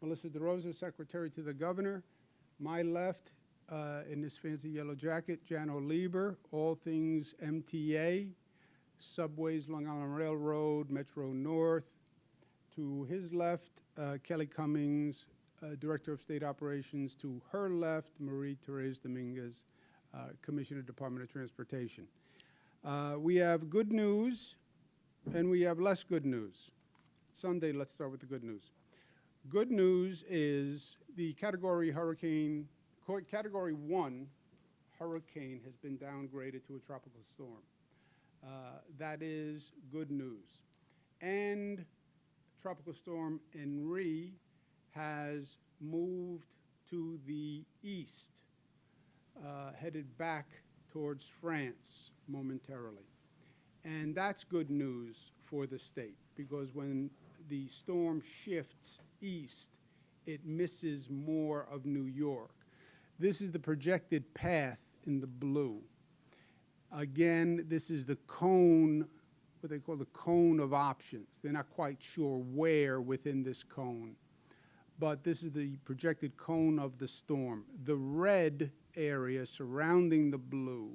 Melissa DeRosa, Secretary to the Governor. My left, in this fancy yellow jacket, Jano Lieber, all things MTA, subways, Long Island Railroad, Metro North. To his left, Kelly Cummings, Director of State Operations. To her left, Marie-Therese Dominguez, Commissioner, Department of Transportation. We have good news and we have less good news. Sunday, let's start with the good news. Good news is the Category 1 hurricane has been downgraded to a tropical storm. That is good news. And Tropical Storm Henri has moved to the east, headed back towards France momentarily. And that's good news for the state, because when the storm shifts east, it misses more of New York. This is the projected path in the blue. Again, this is the cone, what they call the cone of options. They're not quite sure where within this cone, but this is the projected cone of the storm. The red area surrounding the blue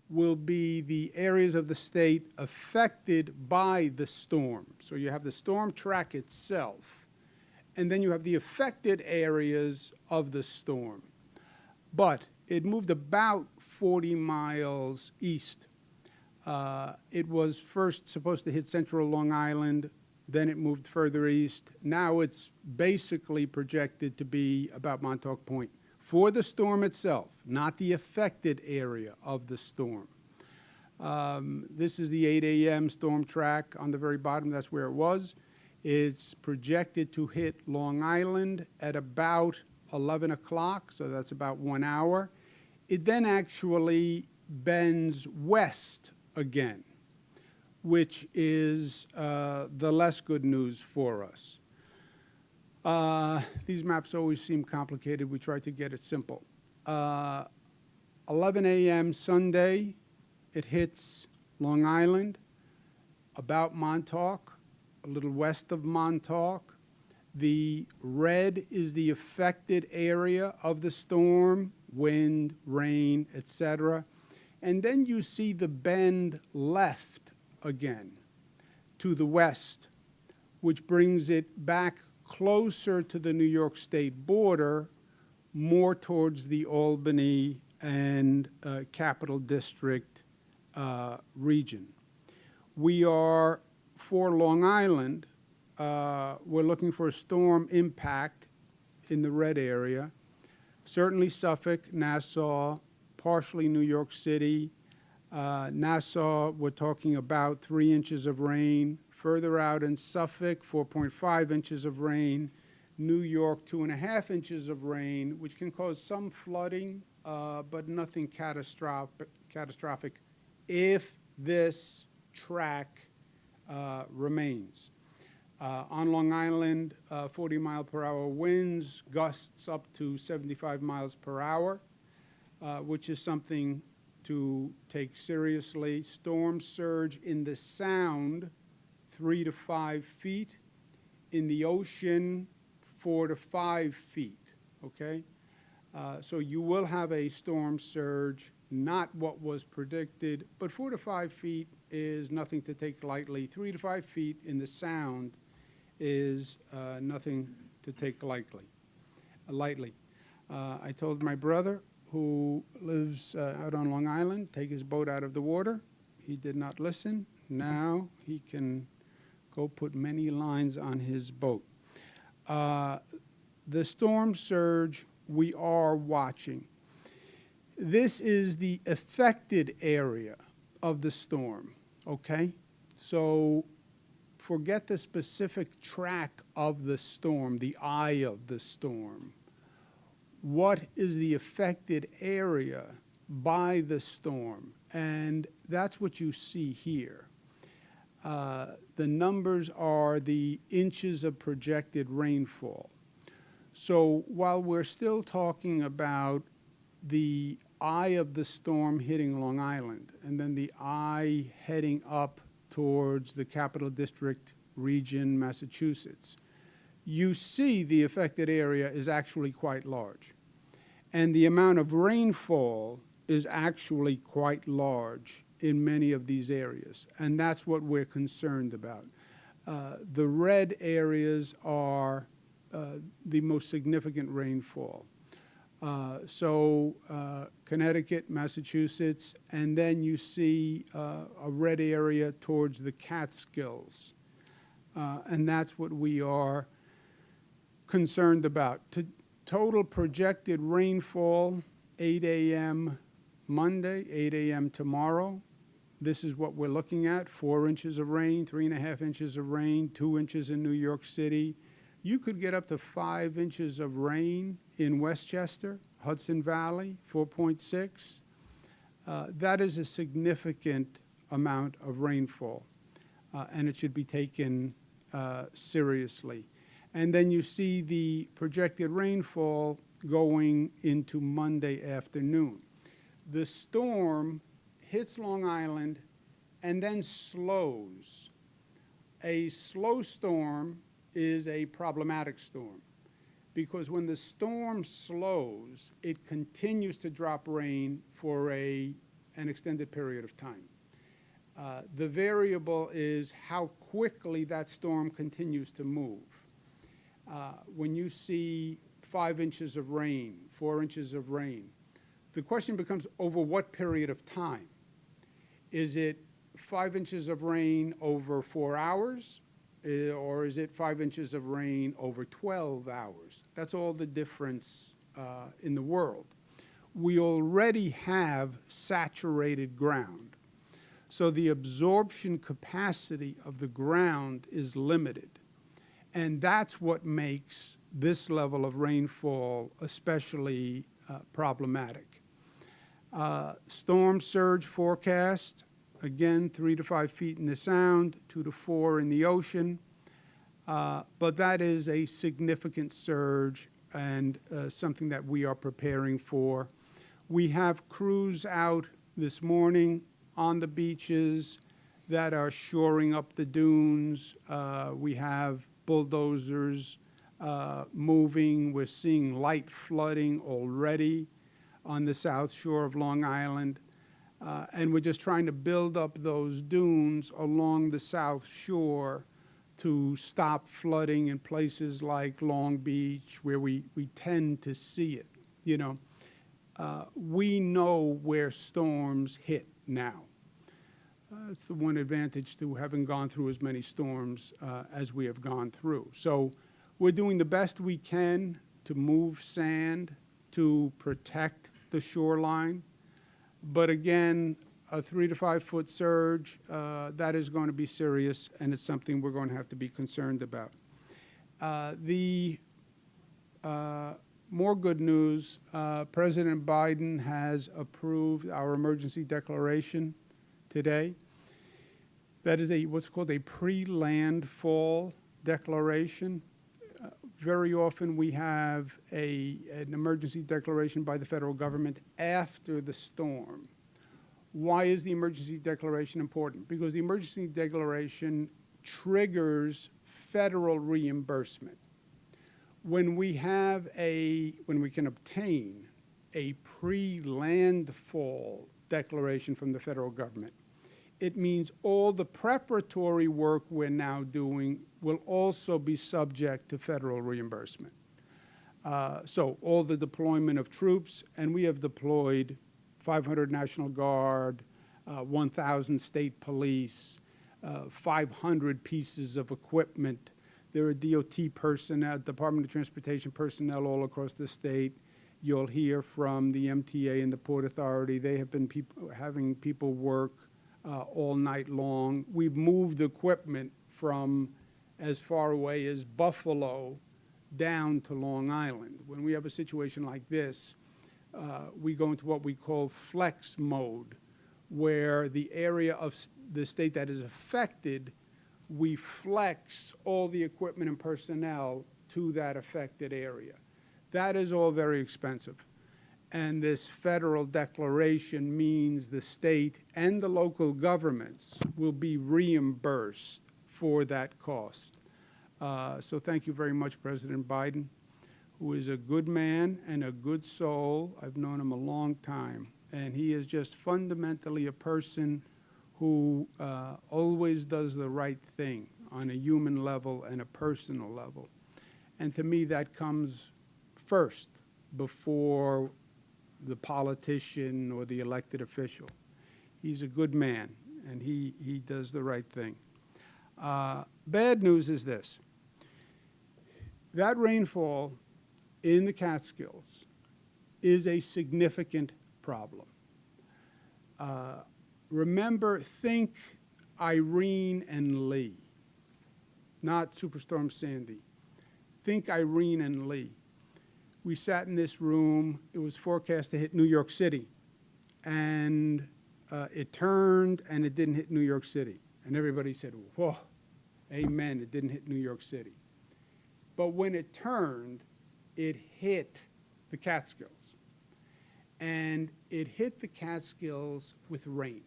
will be the areas of the state affected by the storm. So you have the storm track itself, and then you have the affected areas of the storm. But it moved about 40 miles east. It was first supposed to hit central Long Island, then it moved further east. Now it's basically projected to be about Montauk Point for the storm itself, not the affected area of the storm. This is the 8 a.m. storm track on the very bottom. That's where it was. It's projected to hit Long Island at about 11 o'clock, so that's about 1 hour. It then actually bends west again, which is the less good news for us. These maps always seem complicated. We try to get it simple. 11 a.m. Sunday, it hits Long Island, about Montauk, a little west of Montauk. The red is the affected area of the storm, wind, rain, etc. And then you see the bend left again to the west, which brings it back closer to the New York State border, more towards the Albany and Capital District region. We are, for Long Island, we're looking for a storm impact in the red area. Certainly Suffolk, Nassau, partially New York City. Nassau, we're talking about 3 inches of rain. Further out in Suffolk, 4.5 inches of rain. New York, 2.5 inches of rain, which can cause some flooding, but nothing catastrophic if this track remains. On Long Island, 40-mile-per-hour winds, gusts up to 75 miles per hour, which is something to take seriously. Storm surge in the Sound, 3 to 5 feet. In the ocean, 4 to 5 feet, okay? So you will have a storm surge, not what was predicted, but 4 to 5 feet is nothing to take lightly. 3 to 5 feet in the Sound is nothing to take lightly. I told my brother, who lives out on Long Island, take his boat out of the water. He did not listen. Now he can go put many lines on his boat. The storm surge we are watching. This is the affected area of the storm, okay? So forget the specific track of the storm, the eye of the storm. What is the affected area by the storm? And that's what you see here. The numbers are the inches of projected rainfall. So while we're still talking about the eye of the storm hitting Long Island and then the eye heading up towards the Capital District region, Massachusetts, you see the affected area is actually quite large. And the amount of rainfall is actually quite large in many of these areas. And that's what we're concerned about. The red areas are the most significant rainfall. Connecticut, Massachusetts, and then you see a red area towards the Catskills. And that's what we are concerned about. Total projected rainfall, 8 a.m. Monday, 8 a.m. tomorrow. This is what we're looking at: 4 inches of rain, 3.5 inches of rain, 2 inches in New York City. You could get up to 5 inches of rain in Westchester, Hudson Valley, 4.6. That is a significant amount of rainfall, and it should be taken seriously. And then you see the projected rainfall going into Monday afternoon. The storm hits Long Island and then slows. A slow storm is a problematic storm because when the storm slows, it continues to drop rain for an extended period of time. The variable is how quickly that storm continues to move. When you see 5 inches of rain, 4 inches of rain, the question becomes over what period of time? Is it 5 inches of rain over 4 hours, or is it 5 inches of rain over 12 hours? That's all the difference in the world. We already have saturated ground, so the absorption capacity of the ground is limited. And that's what makes this level of rainfall especially problematic. Storm surge forecast, again, 3 to 5 feet in the Sound, 2 to 4 in the ocean. But that is a significant surge and something that we are preparing for. We have crews out this morning on the beaches that are shoring up the dunes. We have bulldozers moving. We're seeing light flooding already on the south shore of Long Island. And we're just trying to build up those dunes along the south shore to stop flooding in places like Long Beach, where we tend to see it. You know, we know where storms hit now. It's the one advantage to having gone through as many storms as we have gone through. So we're doing the best we can to move sand to protect the shoreline. But again, a 3 to 5 foot surge, that is going to be serious, and it's something we're going to have to be concerned about. More good news, President Biden has approved our emergency declaration today. That is what's called a pre-landfall declaration. Very often we have an emergency declaration by the federal government after the storm. Why is the emergency declaration important? Because the emergency declaration triggers federal reimbursement. When we can obtain a pre-landfall declaration from the federal government, it means all the preparatory work we're now doing will also be subject to federal reimbursement. So all the deployment of troops, and we have deployed 500 National Guard, 1,000 state police, 500 pieces of equipment. There are DOT personnel, Department of Transportation personnel all across the state. You'll hear from the MTA and the Port Authority. They have been having people work all night long. We've moved equipment from as far away as Buffalo down to Long Island. When we have a situation like this, we go into what we call flex mode, where the area of the state that is affected, we flex all the equipment and personnel to that affected area. That is all very expensive. And this federal declaration means the state and the local governments will be reimbursed for that cost. So thank you very much, President Biden, who is a good man and a good soul. I've known him a long time. And he is just fundamentally a person who always does the right thing on a human level and a personal level. And to me, that comes first before the politician or the elected official. He's a good man, and he does the right thing. Bad news is this. That rainfall in the Catskills is a significant problem. Remember, think Irene and Lee, not Superstorm Sandy. Think Irene and Lee. We sat in this room. It was forecast to hit New York City. And it turned, and it didn't hit New York City. And everybody said, whoa, amen, it didn't hit New York City. But when it turned, it hit the Catskills. And it hit the Catskills with rain.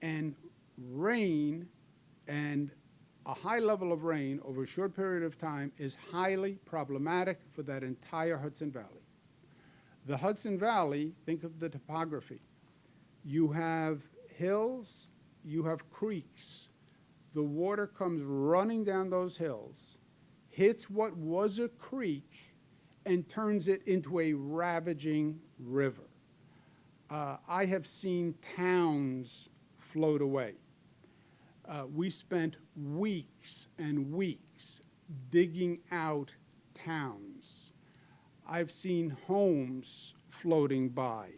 And rain, and a high level of rain over a short period of time, is highly problematic for that entire Hudson Valley. The Hudson Valley, think of the topography. You have hills, you have creeks. The water comes running down those hills, hits what was a creek, and turns it into a ravaging river. I have seen towns float away. We spent weeks and weeks digging out towns. I've seen homes floating by.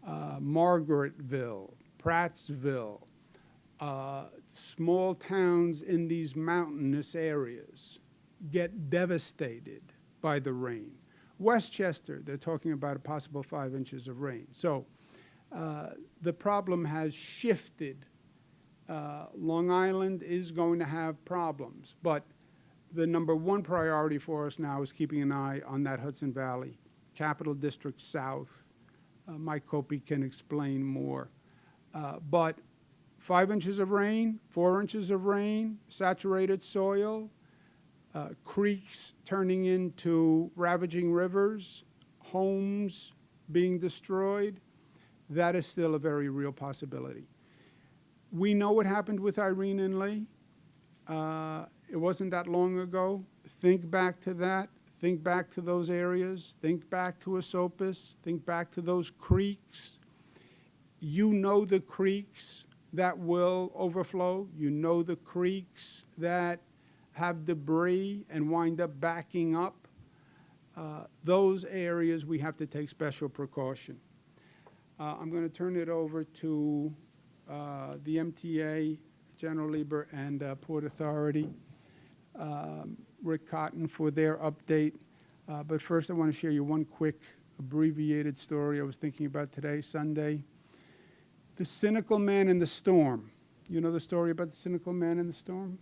Margaretville, Prattsville, small towns in these mountainous areas get devastated by the rain. Westchester, they're talking about a possible 5 inches of rain. So the problem has shifted. Long Island is going to have problems, but the number one priority for us now is keeping an eye on that Hudson Valley, Capital District South. Mike Copey can explain more. But 5 inches of rain, 4 inches of rain, saturated soil, creeks turning into ravaging rivers, homes being destroyed, that is still a very real possibility. We know what happened with Irene and Lee. It wasn't that long ago. Think back to that. Think back to those areas. Think back to Esopus. Think back to those creeks. You know the creeks that will overflow. You know the creeks that have debris and wind up backing up. Those areas we have to take special precaution. I'm going to turn it over to the MTA, General Lieber, and Port Authority, Rick Cotton, for their update. But first I want to share you one quick abbreviated story I was thinking about today, Sunday. The cynical man in the storm. You know the story about the cynical man in the storm?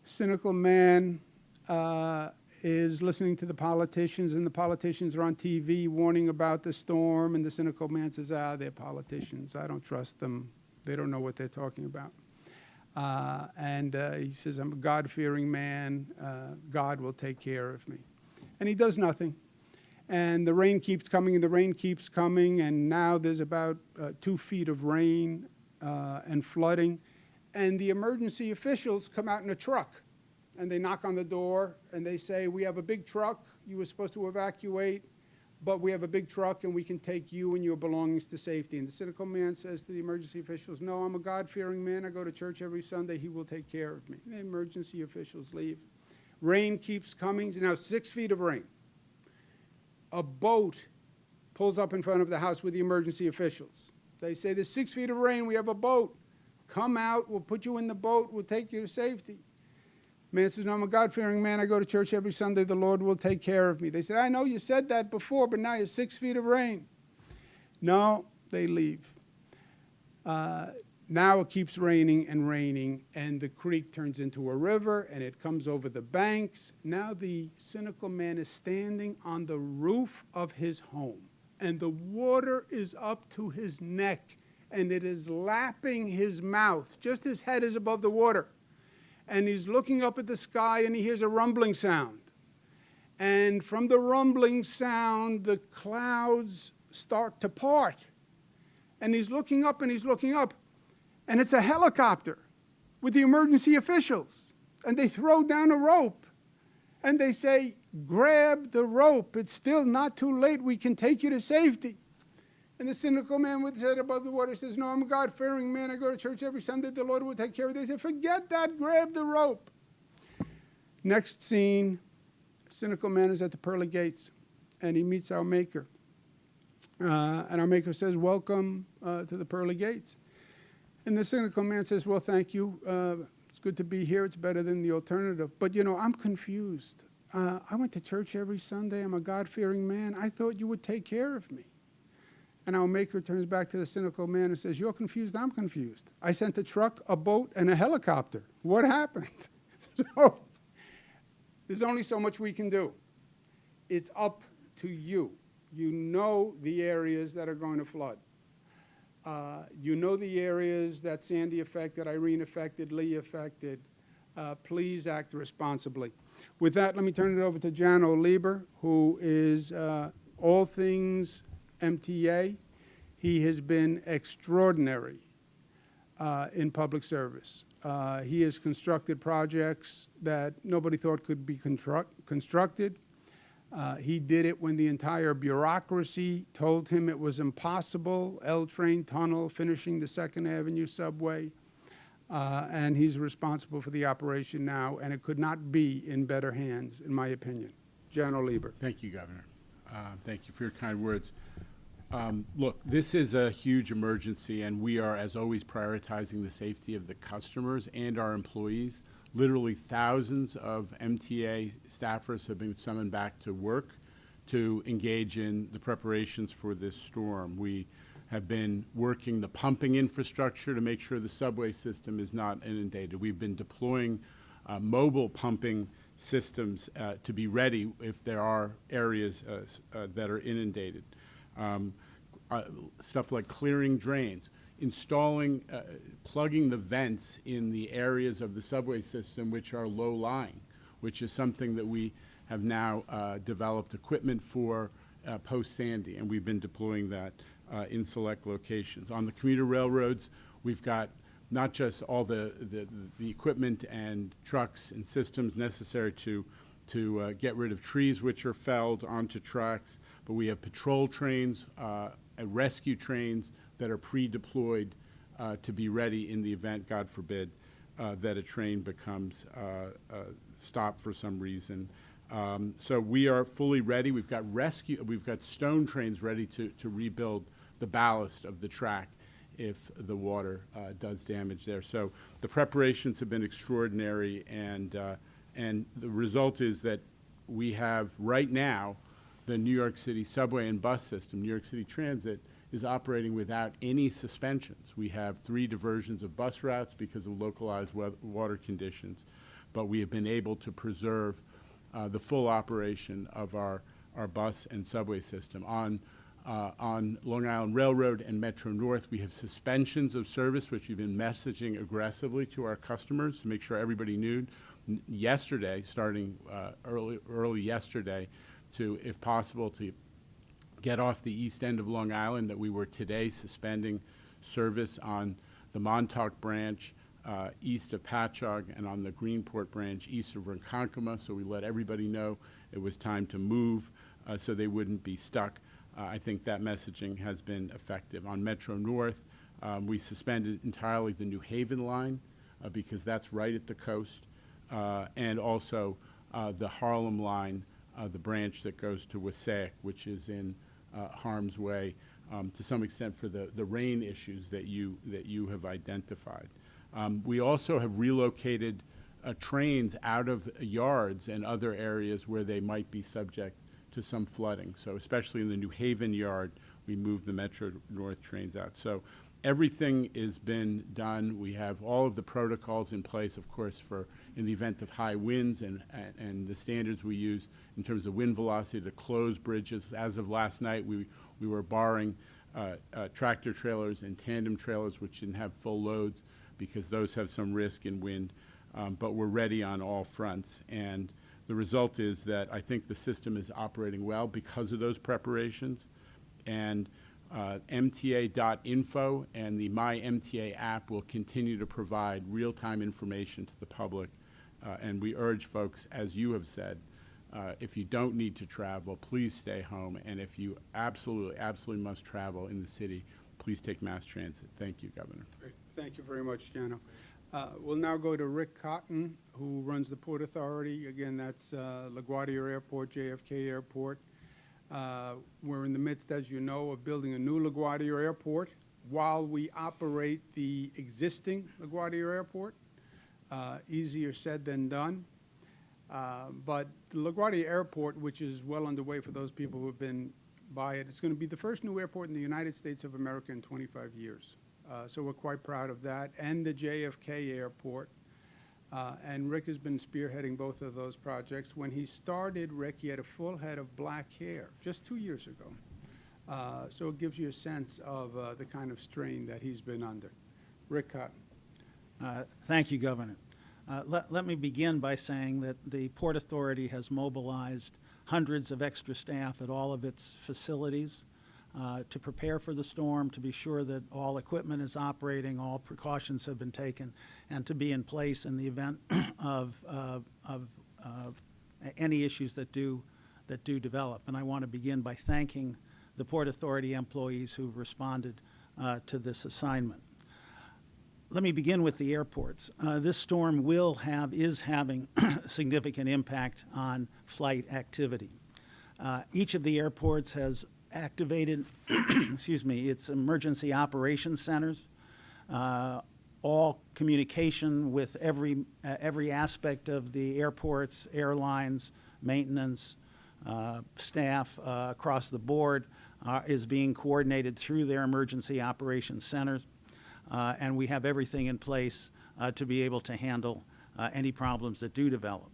Cynical man is listening to the politicians, and the politicians are on TV warning about the storm, and the cynical man says, they're politicians. I don't trust them. They don't know what they're talking about. He says, I'm a God-fearing man. God will take care of me. And he does nothing. And the rain keeps coming, and the rain keeps coming, and now there's about 2 feet of rain and flooding. And the emergency officials come out in a truck, and they knock on the door, and they say, we have a big truck. You were supposed to evacuate, but we have a big truck, and we can take you and your belongings to safety. And the cynical man says to the emergency officials, no, I'm a God-fearing man. I go to church every Sunday. He will take care of me. And the emergency officials leave. Rain keeps coming. Now 6 feet of rain. A boat pulls up in front of the house with the emergency officials. They say, there's 6 feet of rain. We have a boat. Come out. We'll put you in the boat. We'll take you to safety. Man says, no, I'm a God-fearing man. I go to church every Sunday. The Lord will take care of me. They said, I know you said that before, but now you're 6 feet of rain. No, they leave. Now it keeps raining, and the creek turns into a river, and it comes over the banks. Now the cynical man is standing on the roof of his home, and the water is up to his neck, and it is lapping his mouth. Just his head is above the water. and he's looking up at the sky, and he hears a rumbling sound. And from the rumbling sound, the clouds start to part. And he's looking up, and he's looking up, and it's a helicopter with the emergency officials. And they throw down a rope, and they say, grab the rope. It's still not too late. We can take you to safety. And the cynical man with his head above the water says, no, I'm a God-fearing man. I go to church every Sunday. The Lord will take care of it. They say, forget that. Grab the rope. Next scene, the cynical man is at the pearly gates, and he meets our Maker. And our Maker says, welcome to the pearly gates. And the cynical man says, well, thank you. It's good to be here. It's better than the alternative. But, you know, I'm confused. I went to church every Sunday. I'm a God-fearing man. I thought you would take care of me. And our Maker turns back to the cynical man and says, you're confused, I'm confused. I sent a truck, a boat, and a helicopter. What happened? So there's only so much we can do. It's up to you. You know the areas that are going to flood. You know the areas that Sandy affected, Irene affected, Lee affected. Please act responsibly. With that, let me turn it over to Jano Lieber, who is all things MTA. He has been extraordinary in public service. He has constructed projects that nobody thought could be constructed. He did it when the entire bureaucracy told him it was impossible. L train tunnel, finishing the 2nd Avenue subway. And he's responsible for the operation now, and it could not be in better hands, in my opinion. Jano Lieber. Thank you, Governor. Thank you for your kind words. Look, this is a huge emergency, and we are, as always, prioritizing the safety of the customers and our employees. Literally thousands of MTA staffers have been summoned back to work to engage in the preparations for this storm. We have been working the pumping infrastructure to make sure the subway system is not inundated. We've been deploying mobile pumping systems to be ready if there are areas that are inundated. Stuff like clearing drains, installing, plugging the vents in the areas of the subway system which are low-lying, which is something that we have now developed equipment for post-Sandy, and we've been deploying that in select locations. On the commuter railroads, we've got not just all the equipment and trucks and systems necessary to get rid of trees which are felled onto tracks, but we have patrol trains and rescue trains that are pre-deployed to be ready in the event, God forbid, that a train becomes stopped for some reason. So we are fully ready. We've got stone trains ready to rebuild the ballast of the track if the water does damage there. So the preparations have been extraordinary, and the result is that we have right now the New York City subway and bus system, New York City Transit, is operating without any suspensions. We have 3 diversions of bus routes because of localized water conditions, but we have been able to preserve the full operation of our bus and subway system. On Long Island Railroad and Metro North, we have suspensions of service, which we've been messaging aggressively to our customers to make sure everybody knew. Yesterday, starting early yesterday, to, if possible, to get off the east end of Long Island, that we were today suspending service on the Montauk branch east of Patchogue and on the Greenport branch east of Ronkonkoma. So we let everybody know it was time to move so they wouldn't be stuck. I think that messaging has been effective. On Metro North, we suspended entirely the New Haven line because that's right at the coast, and also the Harlem line, the branch that goes to Wassaic, which is in harm's way to some extent for the rain issues that you have identified. We also have relocated trains out of yards and other areas where they might be subject to some flooding. So especially in the New Haven yard, we moved the Metro North trains out. So everything has been done. We have all of the protocols in place, of course, for in the event of high winds and the standards we use in terms of wind velocity to close bridges. As of last night, we were barring tractor trailers and tandem trailers which didn't have full loads because those have some risk in wind but we're ready on all fronts. And the result is that I think the system is operating well because of those preparations. And MTA.info and the My MTA app will continue to provide real-time information to the public. And we urge folks, as you have said, if you don't need to travel, please stay home. And if you absolutely must travel in the city, please take mass transit. Thank you, Governor. Great. Thank you very much, Jano. We'll now go to Rick Cotton, who runs the Port Authority. Again, that's LaGuardia Airport, JFK Airport. We're in the midst, as you know, of building a new LaGuardia Airport while we operate the existing LaGuardia Airport. Easier said than done. But the LaGuardia Airport, which is well underway for those people who have been by it, it's going to be the first new airport in the United States of America in 25 years. So we're quite proud of that, and the JFK Airport. And Rick has been spearheading both of those projects. When he started, Rick, he had a full head of black hair just 2 years ago. So it gives you a sense of the kind of strain that he's been under. Rick Cotton. Thank you, Governor. Let me begin by saying that the Port Authority has mobilized hundreds of extra staff at all of its facilities to prepare for the storm, to be sure that all equipment is operating, all precautions have been taken, and to be in place in the event of any issues that do develop. And I want to begin by thanking the Port Authority employees who've responded to this assignment. Let me begin with the airports. This storm is having a significant impact on flight activity. Each of the airports has activated excuse me, its emergency operations centers. All communication with every aspect of the airports, airlines, maintenance, staff across the board is being coordinated through their emergency operations centers. And we have everything in place to be able to handle any problems that do develop.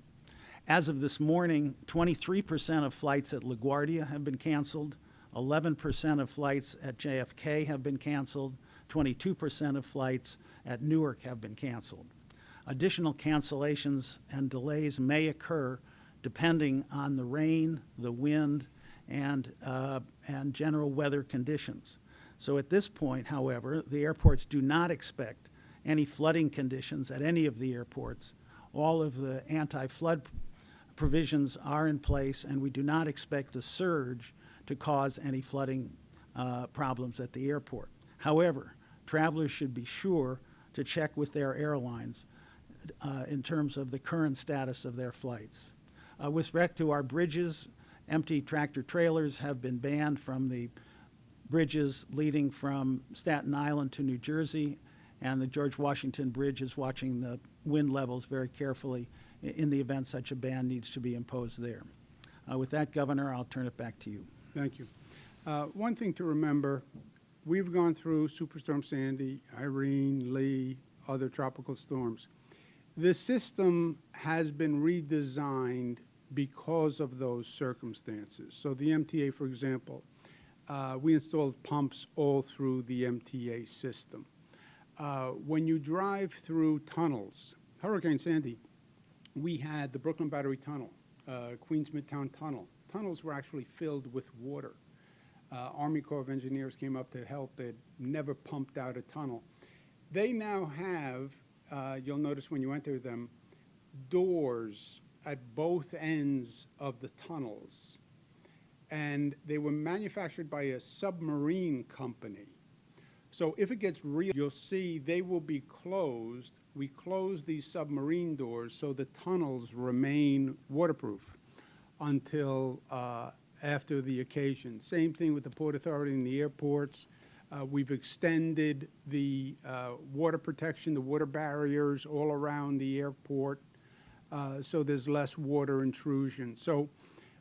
As of this morning, 23% of flights at LaGuardia have been canceled, 11% of flights at JFK have been canceled, 22% of flights at Newark have been canceled. Additional cancellations and delays may occur depending on the rain, the wind, and general weather conditions. So at this point, however, the airports do not expect any flooding conditions at any of the airports. All of the anti-flood provisions are in place, and we do not expect the surge to cause any flooding problems at the airport. However, travelers should be sure to check with their airlines in terms of the current status of their flights. With respect to our bridges, empty tractor trailers have been banned from the bridges leading from Staten Island to New Jersey, and the George Washington Bridge is watching the wind levels very carefully in the event such a ban needs to be imposed there. With that, Governor, I'll turn it back to you. Thank you. One thing to remember, we've gone through Superstorm Sandy, Irene, Lee, other tropical storms. The system has been redesigned because of those circumstances. So the MTA, for example, we installed pumps all through the MTA system. When you drive through tunnels, Hurricane Sandy, we had the Brooklyn Battery Tunnel, Queens Midtown Tunnel. Tunnels were actually filled with water. Army Corps of Engineers came up to help. They'd never pumped out a tunnel. They now have, you'll notice when you enter them, doors at both ends of the tunnels. And they were manufactured by a submarine company. So if it gets real, you'll see they will be closed. We close these submarine doors so the tunnels remain waterproof until after the occasion. Same thing with the Port Authority and the airports. We've extended the water protection, the water barriers all around the airport, so there's less water intrusion. So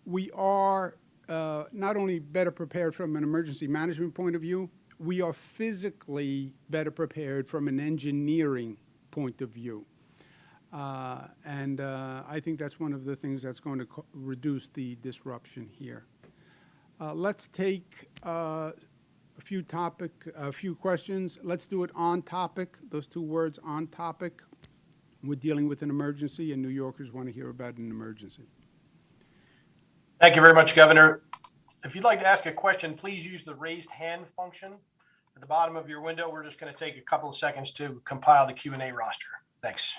we are not only better prepared from an emergency management point of view, we are physically better prepared from an engineering point of view. And I think that's one of the things that's going to reduce the disruption here. Let's take a few questions. Let's do it on topic, those two words, on topic. We're dealing with an emergency, and New Yorkers want to hear about an emergency. Thank you very much, Governor. If you'd like to ask a question, please use the raised hand function at the bottom of your window. We're just going to take a couple of seconds to compile the Q&A roster. Thanks.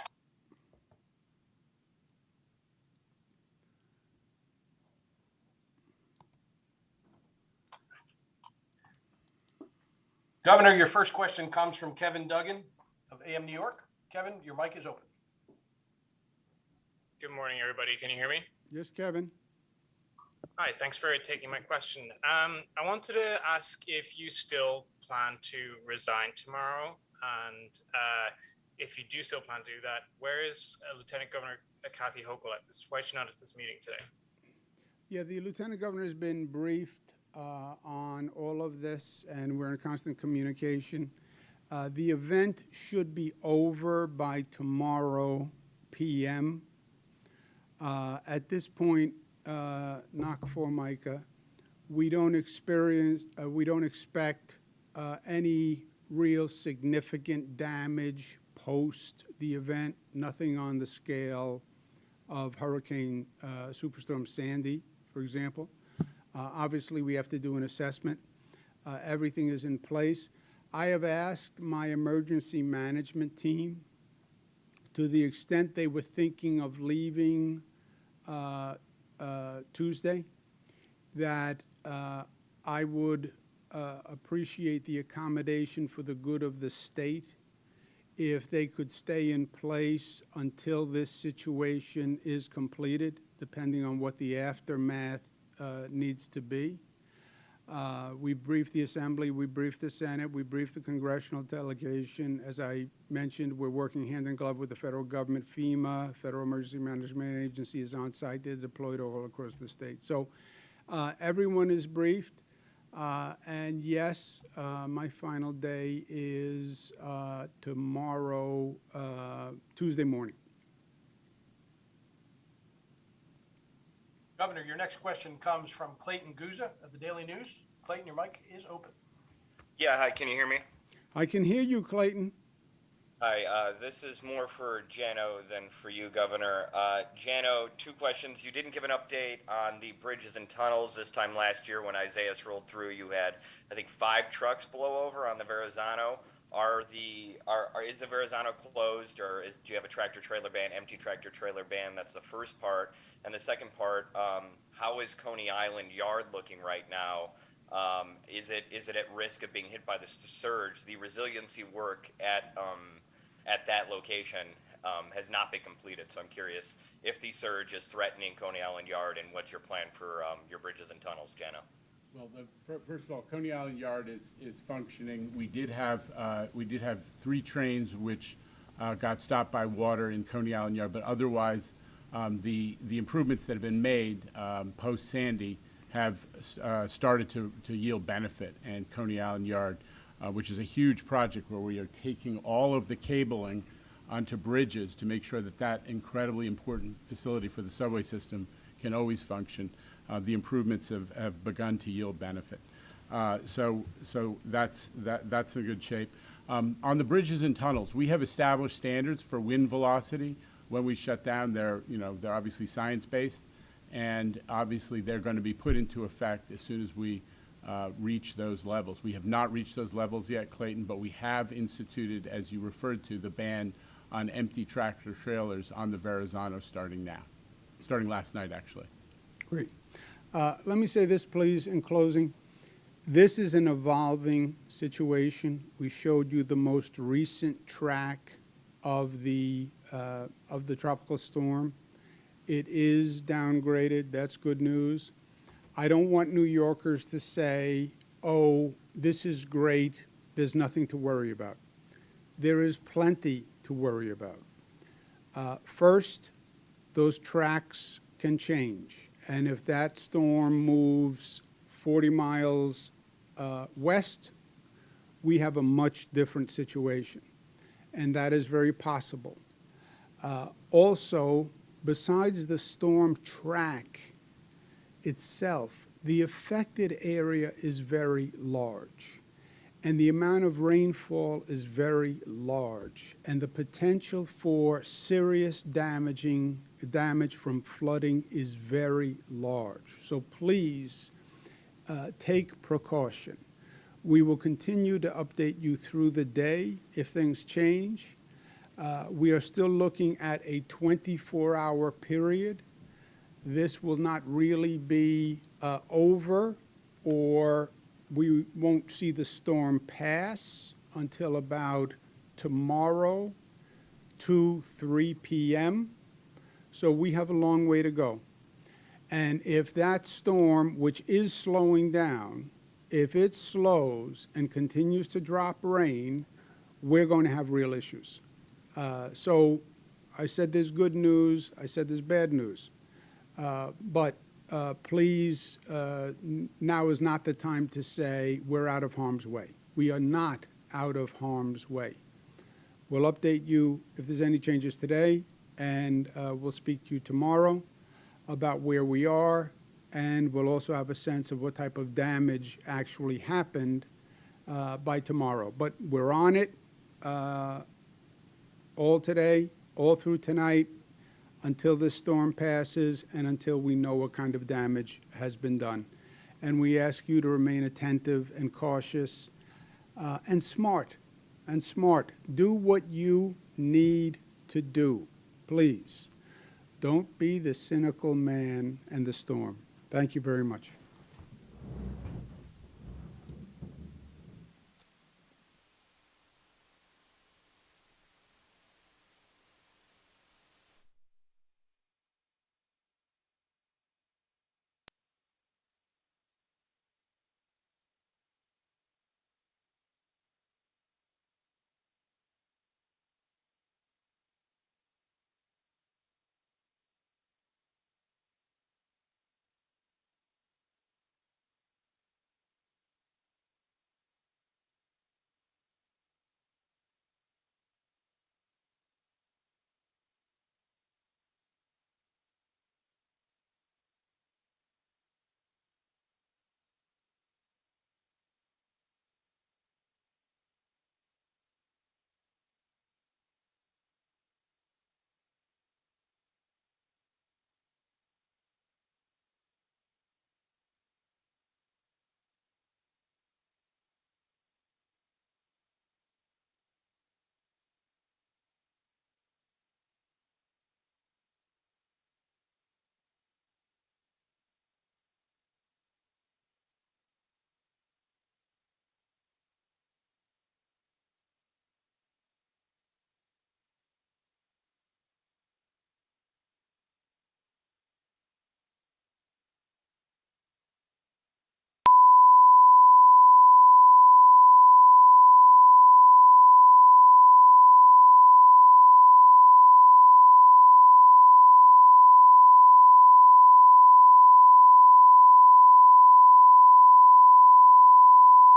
Governor, your first question comes from Kevin Duggan of AM New York. Kevin, your mic is open. Good morning, everybody. Can you hear me? Yes, Kevin? Hi, thanks for taking my question. I wanted to ask if you still plan to resign tomorrow, and if you do still plan to do that, where is Lieutenant Governor Kathy Hochul at this? Why is she not at this meeting today? Yeah, the Lieutenant Governor has been briefed on all of this, and we're in constant communication. The event should be over by tomorrow p.m. At this point, knock for Micah, we don't expect any real significant damage post the event. Nothing on the scale of Hurricane Superstorm Sandy, for example. Obviously, we have to do an assessment. Everything is in place. I have asked my emergency management team, to the extent they were thinking of leaving Tuesday, that I would appreciate the accommodation for the good of the state if they could stay in place until this situation is completed, depending on what the aftermath needs to be. We briefed the Assembly, we briefed the Senate, we briefed the congressional delegation. As I mentioned, we're working hand in glove with the federal government. FEMA, Federal Emergency Management Agency, is on site. They're deployed all across the state. So everyone is briefed. And yes, my final day is tomorrow, Tuesday morning. Governor, your next question comes from Clayton Guza of the Daily News. Clayton, your mic is open. Yeah, hi, can you hear me? I can hear you, Clayton. Hi, this is more for Jano than for you, Governor. Jano, two questions. You didn't give an update on the bridges and tunnels. This time last year when Isaias rolled through, you had, I think, 5 trucks blow over on the Verrazano. Is the Verrazano closed, or do you have a tractor-trailer ban, empty tractor-trailer ban? That's the first part. And the second part, how is Coney Island Yard looking right now? Is it at risk of being hit by the surge? The resiliency work at that location has not been completed, so I'm curious if the surge is threatening Coney Island Yard, and what's your plan for your bridges and tunnels, Jano? Well, first of all, Coney Island Yard is functioning. We did have 3 trains which got stopped by water in Coney Island Yard, but otherwise, the improvements that have been made post Sandy have started to yield benefit. And Coney Island Yard, which is a huge project where we are taking all of the cabling onto bridges to make sure that that incredibly important facility for the subway system can always function. The improvements have begun to yield benefit. So that's in good shape. On the bridges and tunnels, we have established standards for wind velocity. When we shut down, they're obviously science-based, and obviously they're going to be put into effect as soon as we reach those levels. We have not reached those levels yet, Clayton, but we have instituted, as you referred to, the ban on empty tractor trailers on the Verrazano starting last night, actually. Great. Let me say this, please, in closing. This is an evolving situation. We showed you the most recent track of the tropical storm. It is downgraded. That's good news. I don't want New Yorkers to say, oh, this is great, there's nothing to worry about. There is plenty to worry about. First, those tracks can change. And if that storm moves 40 miles west, we have a much different situation. And that is very possible. Also, besides the storm track itself, the affected area is very large. and the amount of rainfall is very large, and the potential for serious damage from flooding is very large. So please take precaution. We will continue to update you through the day if things change. We are still looking at a 24-hour period. This will not really be over, or we won't see the storm pass until about tomorrow, 2-3 p.m. So we have a long way to go. And if that storm, which is slowing down, if it slows and continues to drop rain, we're going to have real issues. So I said there's good news, I said there's bad news. But please, now is not the time to say we're out of harm's way. We are not out of harm's way. We'll update you if there's any changes today, and we'll speak to you tomorrow about where we are, and we'll also have a sense of what type of damage actually happened by tomorrow. But we're on it all today, all through tonight, until this storm passes and until we know what kind of damage has been done. And we ask you to remain attentive and cautious and smart. Do what you need to do, please. Don't be the cynical man and the storm. Thank you very much.